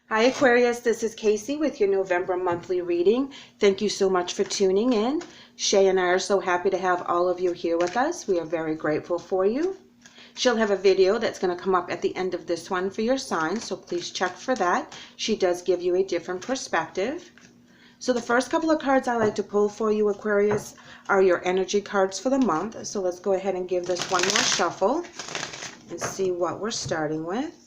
Hi Aquarius, this is Kacee with your November monthly reading. Thank you so much for tuning in. Shae and I are so happy to have all of you here with us. We are very grateful for you. She'll have a video that's going to come up at the end of this one for your sign, so please check for that. She does give you a different perspective. So the first couple of cards I like to pull for you, Aquarius, are your energy cards for the month. So let's go ahead and give this one more shuffle and see what we're starting with.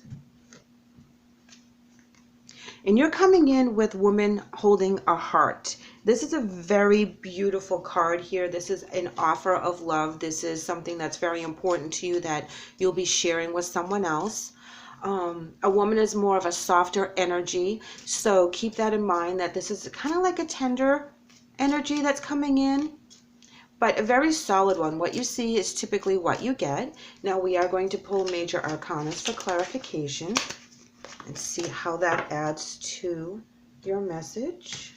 And you're coming in with woman holding a heart. This is a very beautiful card here. This is an offer of love. This is something that's very important to you that you'll be sharing with someone else. A woman is more of a softer energy, so keep that in mind, that this is kind of like a tender energy that's coming in, but a very solid one. What you see is typically what you get. Now we are going to pull major arcanas for clarification and see how that adds to your message.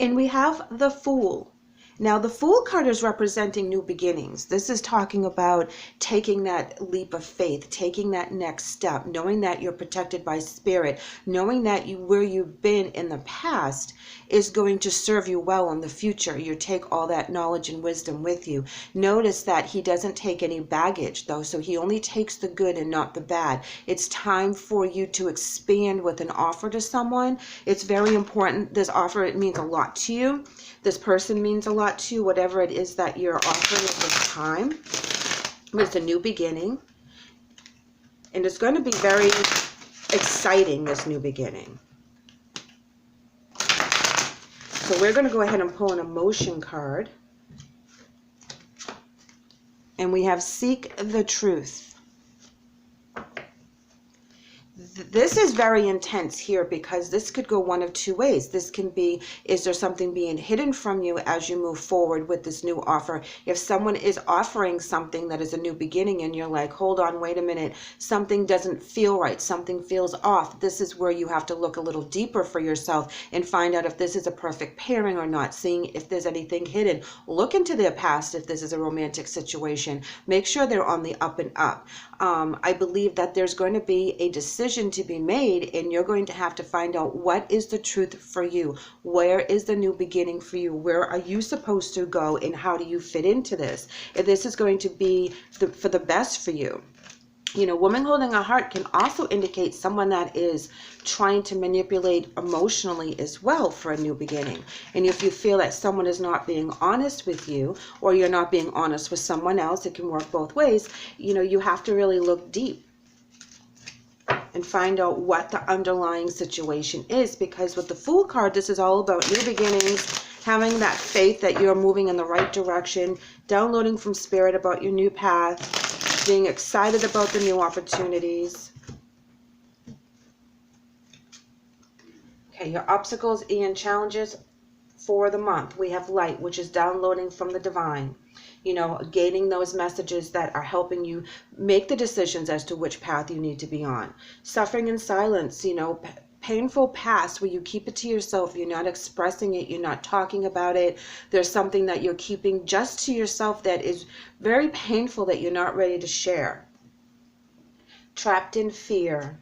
And we have the Fool. Now the Fool card is representing new beginnings. This is talking about taking that leap of faith, taking that next step, knowing that you're protected by spirit, knowing that where you've been in the past is going to serve you well in the future. You take all that knowledge and wisdom with you. Notice that he doesn't take any baggage though, so he only takes the good and not the bad. It's time for you to expand with an offer to someone. It's very important. This offer, it means a lot to you. This person means a lot to you, whatever it is that you're offering at this time. It's a new beginning. And it's going to be very exciting, this new beginning. So we're going to go ahead and pull an emotion card. And we have Seek the Truth. This is very intense here because this could go one of two ways. This can be, is there something being hidden from you as you move forward with this new offer? If someone is offering something that is a new beginning and you're like, hold on, wait a minute, something doesn't feel right, something feels off, this is where you have to look a little deeper for yourself and find out if this is a perfect pairing or not, seeing if there's anything hidden. Look into their past if this is a romantic situation. Make sure they're on the up and up. I believe that there's going to be a decision to be made, and you're going to have to find out what is the truth for you. Where is the new beginning for you? Where are you supposed to go, and how do you fit into this? If this is going to be for the best for you. You know, woman holding a heart can also indicate someone that is trying to manipulate emotionally as well for a new beginning. And if you feel that someone is not being honest with you, or you're not being honest with someone else, it can work both ways. You know, you have to really look deep and find out what the underlying situation is, because with the Fool card, this is all about new beginnings, having that faith that you're moving in the right direction, downloading from spirit about your new path, being excited about the new opportunities. Okay, your obstacles and challenges for the month. We have Light, which is downloading from the divine. You know, gaining those messages that are helping you make the decisions as to which path you need to be on. Suffering in silence, you know, painful past where you keep it to yourself, you're not expressing it, you're not talking about it. There's something that you're keeping just to yourself that is very painful that you're not ready to share. Trapped in fear.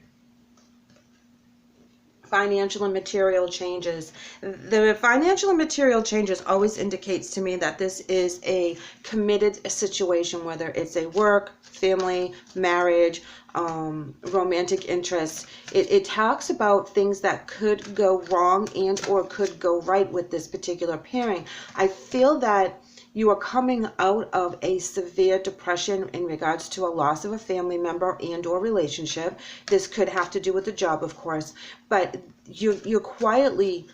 Financial and material changes. The financial and material changes always indicates to me that this is a committed situation, whether it's a work, family, marriage, romantic interest. It talks about things that could go wrong and or could go right with this particular pairing. I feel that you are coming out of a severe depression in regards to a loss of a family member and or relationship. This could have to do with the job, of course, but you're quietly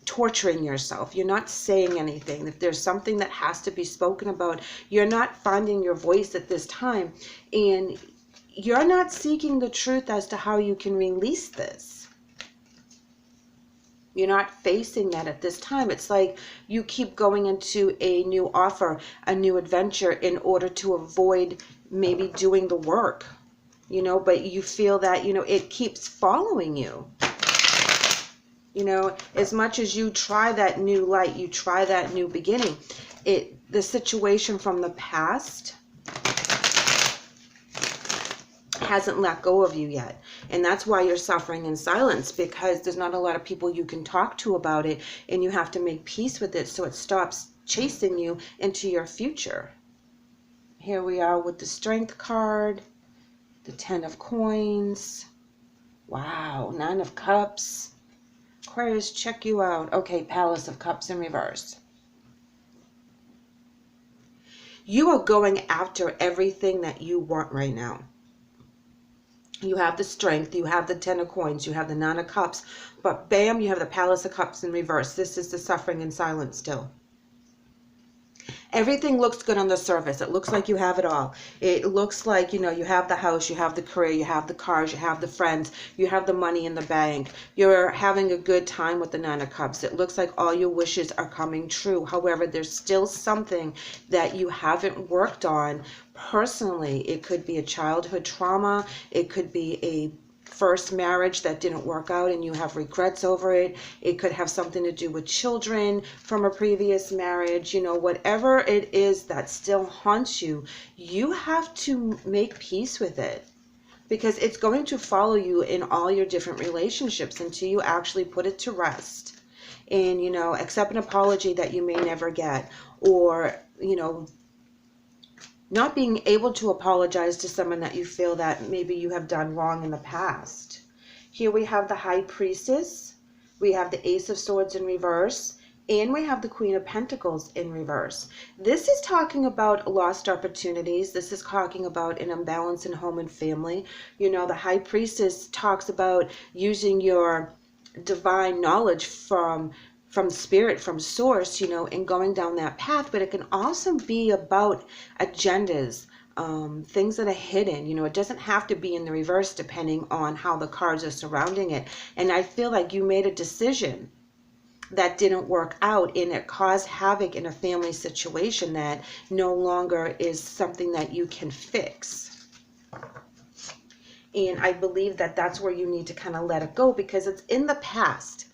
torturing yourself. You're not saying anything. If there's something that has to be spoken about, you're not finding your voice at this time, and you're not seeking the truth as to how you can release this. You're not facing that at this time. It's like you keep going into a new offer, a new adventure in order to avoid maybe doing the work, you know, but you feel that, you know, it keeps following you. You know, as much as you try that new light, you try that new beginning, the situation from the past hasn't let go of you yet. And that's why you're suffering in silence, because there's not a lot of people you can talk to about it, and you have to make peace with it so it stops chasing you into your future. Here we are with the Strength card, the 10 of Coins. Wow, 9 of Cups. Aquarius, check you out. Okay, Palace of Cups in reverse. You are going after everything that you want right now. You have the Strength, you have the 10 of Coins, you have the 9 of Cups, but bam, you have the Palace of Cups in reverse. This is the suffering in silence still. Everything looks good on the surface. It looks like you have it all. It looks like, you have the house, you have the career, you have the cars, you have the friends, you have the money in the bank. You're having a good time with the 9 of Cups. It looks like all your wishes are coming true. However, there's still something that you haven't worked on personally. It could be a childhood trauma. It could be a first marriage that didn't work out and you have regrets over it. It could have something to do with children from a previous marriage. Whatever it is that still haunts you, you have to make peace with it, because it's going to follow you in all your different relationships until you actually put it to rest and, accept an apology that you may never get, or, not being able to apologize to someone that you feel that maybe you have done wrong in the past. Here we have the High Priestess, we have the Ace of Swords in reverse, and we have the Queen of Pentacles in reverse. This is talking about lost opportunities. This is talking about an imbalance in home and family. The High Priestess talks about using your divine knowledge from spirit, from source, and going down that path. But it can also be about agendas, things that are hidden. It doesn't have to be in the reverse depending on how the cards are surrounding it. And I feel like you made a decision that didn't work out, and it caused havoc in a family situation that no longer is something that you can fix. And I believe that that's where you need to kind of let it go, because it's in the past.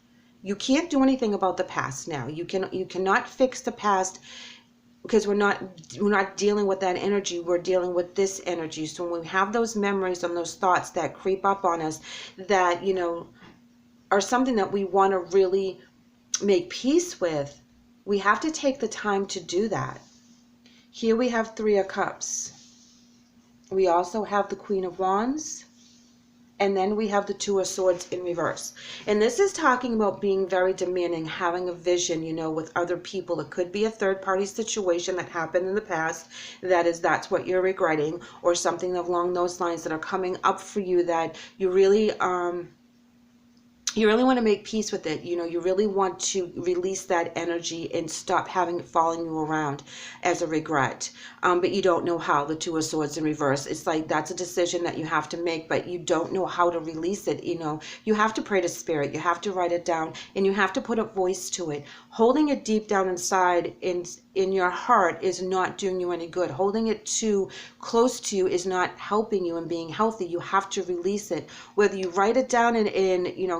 You can't do anything about the past now. You cannot fix the past, because we're not dealing with that energy. We're dealing with this energy. So when we have those memories and those thoughts that creep up on us that, are something that we want to really make peace with, we have to take the time to do that. Here we have 3 of Cups. We also have the Queen of Wands. And then we have the 2 of Swords in reverse. And this is talking about being very demanding, having a vision, with other people. It could be a third-party situation that happened in the past. That's what you're regretting, or something along those lines that are coming up for you that you really want to make peace with it. You really want to release that energy and stop having it following you around as a regret. But you don't know how. The 2 of Swords in reverse. It's like that's a decision that you have to make, but you don't know how to release it. You have to pray to spirit. You have to write it down, and you have to put a voice to it. Holding it deep down inside in your heart is not doing you any good. Holding it too close to you is not helping you and being healthy. You have to release it. Whether you write it down and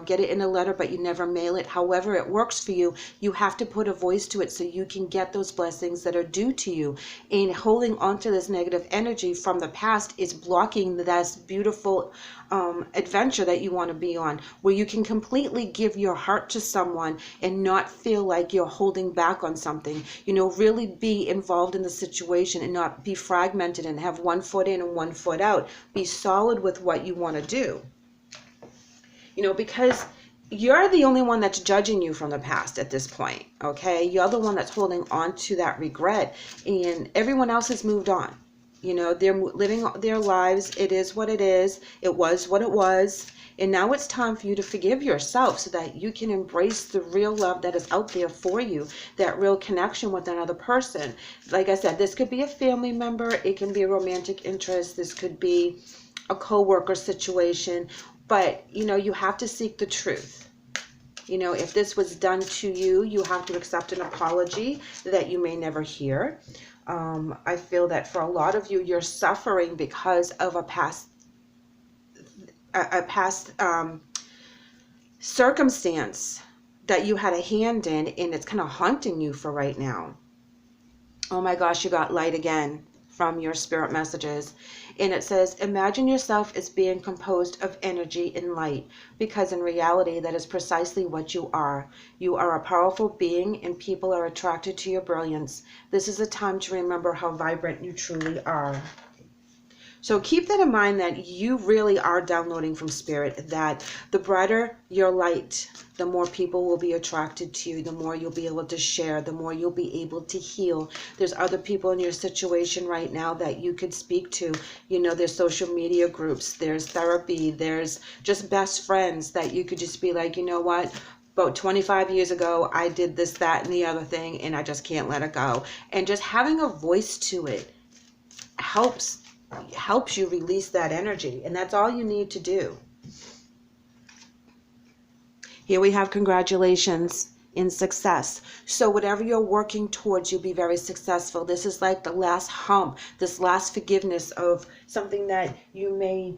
get it in a letter, but you never mail it, however it works for you, you have to put a voice to it so you can get those blessings that are due to you. And holding on to this negative energy from the past is blocking this beautiful adventure that you want to be on, where you can completely give your heart to someone and not feel like you're holding back on something. Really be involved in the situation and not be fragmented and have one foot in and one foot out. Be solid with what you want to do. Because you're the only one that's judging you from the past at this point, okay? You're the one that's holding on to that regret, and everyone else has moved on. They're living their lives. It is what it is. It was what it was. And now it's time for you to forgive yourself so that you can embrace the real love that is out there for you, that real connection with another person. Like I said, this could be a family member. It can be a romantic interest. This could be a co-worker situation. But, you have to seek the truth. If this was done to you, you have to accept an apology that you may never hear. I feel that for a lot of you, you're suffering because of a past circumstance that you had a hand in, and it's kind of haunting you for right now. Oh my gosh, you got light again. from your spirit messages. And it says, imagine yourself as being composed of energy and light, because in reality, that is precisely what you are. You are a powerful being, and people are attracted to your brilliance. This is a time to remember how vibrant you truly are. So keep that in mind, that you really are downloading from spirit, that the brighter your light, the more people will be attracted to you, the more you'll be able to share, the more you'll be able to heal. There's other people in your situation right now that you could speak to. You know, there's social media groups, there's therapy, there's just best friends that you could just be like, you know what? About 25 years ago, I did this, that, and the other thing, and I just can't let it go. And just having a voice to it helps you release that energy, and that's all you need to do. Here we have congratulations in success. So whatever you're working towards, you'll be very successful. This is like the last hump, this last forgiveness of something that you may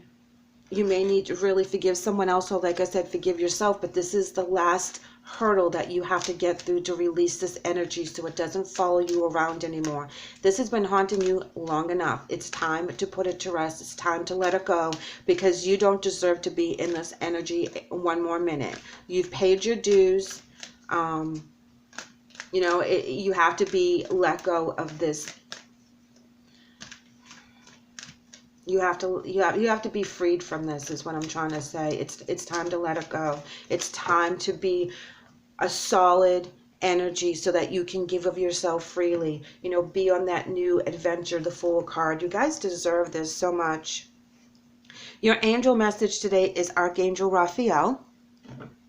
need to really forgive someone else, or like I said, forgive yourself. But this is the last hurdle that you have to get through to release this energy so it doesn't follow you around anymore. This has been haunting you long enough. It's time to put it to rest. It's time to let it go, because you don't deserve to be in this energy one more minute. You've paid your dues. You know, you have to be let go of this. You have to be freed from this, is what I'm trying to say. It's time to let it go. It's time to be a solid energy so that you can give of yourself freely. You know, be on that new adventure, the Fool card. You guys deserve this so much. Your angel message today is Archangel Raphael,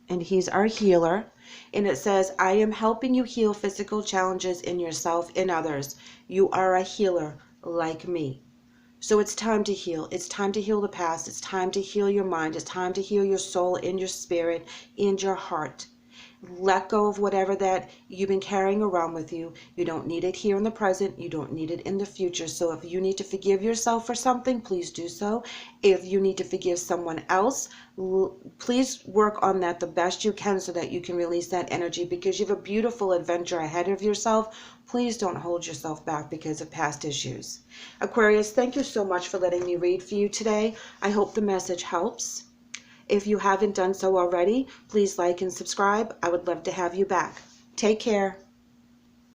and he's our healer. And it says, I am helping you heal physical challenges in yourself and others. You are a healer like me. So it's time to heal. It's time to heal the past. It's time to heal your mind. It's time to heal your soul and your spirit and your heart. Let go of whatever that you've been carrying around with you. You don't need it here in the present. You don't need it in the future. So if you need to forgive yourself for something, please do so. If you need to forgive someone else, please work on that the best you can so that you can release that energy, because you have a beautiful adventure ahead of yourself. Please don't hold yourself back because of past issues. Aquarius, thank you so much for letting me read for you today. I hope the message helps. If you haven't done so already, please like and subscribe. I would love to have you back. Take care.